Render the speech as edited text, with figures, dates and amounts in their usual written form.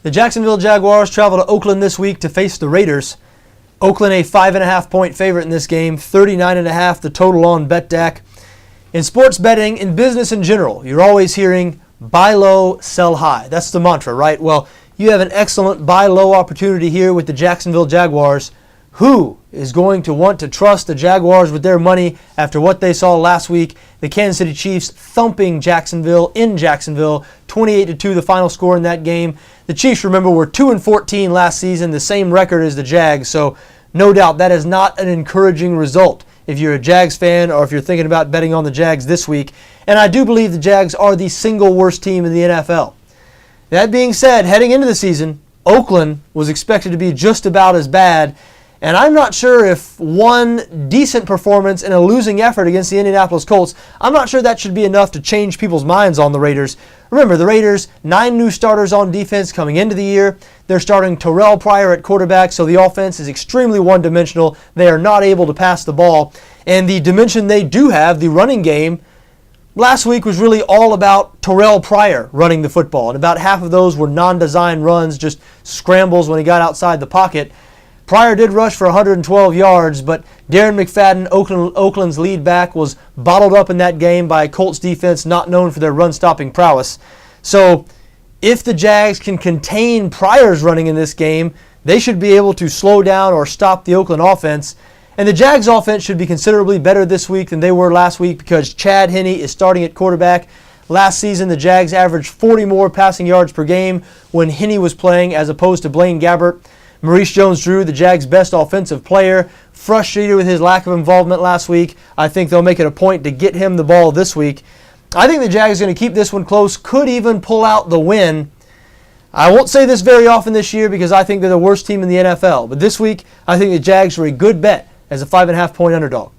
The Jacksonville Jaguars travel to Oakland this week to face the Raiders. Oakland a 5.5-point favorite in this game, 39.5 the total on BETDAQ. In sports betting, in business in general, you're always hearing buy low, sell high. That's the mantra, right? Well, you have an excellent buy low opportunity here with the Jacksonville Jaguars. Who is going to want to trust the Jaguars with their money after what they saw last week? The Kansas City Chiefs thumping Jacksonville in Jacksonville, 28-2 the final score in that game. The Chiefs, remember, were 2-14 last season, the same record as the Jags, so no doubt that is not an encouraging result if you're a Jags fan or if you're thinking about betting on the Jags this week. And I do believe the Jags are the single worst team in the NFL. That being said, heading into the season, Oakland was expected to be just about as bad. And I'm not sure if one decent performance in a losing effort against the Indianapolis Colts, I'm not sure that should be enough to change people's minds on the Raiders. Remember, the Raiders, 9 new starters on defense coming into the year. They're starting Terrell Pryor at quarterback, so the offense is extremely one-dimensional. They are not able to pass the ball. And the dimension they do have, the running game, last week was really all about Terrell Pryor running the football. And about half of those were non-designed runs, just scrambles when he got outside the pocket. Pryor did rush for 112 yards, but Darren McFadden, Oakland's lead back, was bottled up in that game by a Colts defense not known for their run-stopping prowess. So if the Jags can contain Pryor's running in this game, they should be able to slow down or stop the Oakland offense. And the Jags offense should be considerably better this week than they were last week because Chad Henne is starting at quarterback. Last season, the Jags averaged 40 more passing yards per game when Henne was playing as opposed to Blaine Gabbert. Maurice Jones-Drew, the Jags' best offensive player, frustrated with his lack of involvement last week. I think they'll make it a point to get him the ball this week. I think the Jags are going to keep this one close, could even pull out the win. I won't say this very often this year because I think they're the worst team in the NFL. But this week, I think the Jags are a good bet as a 5.5-point underdog.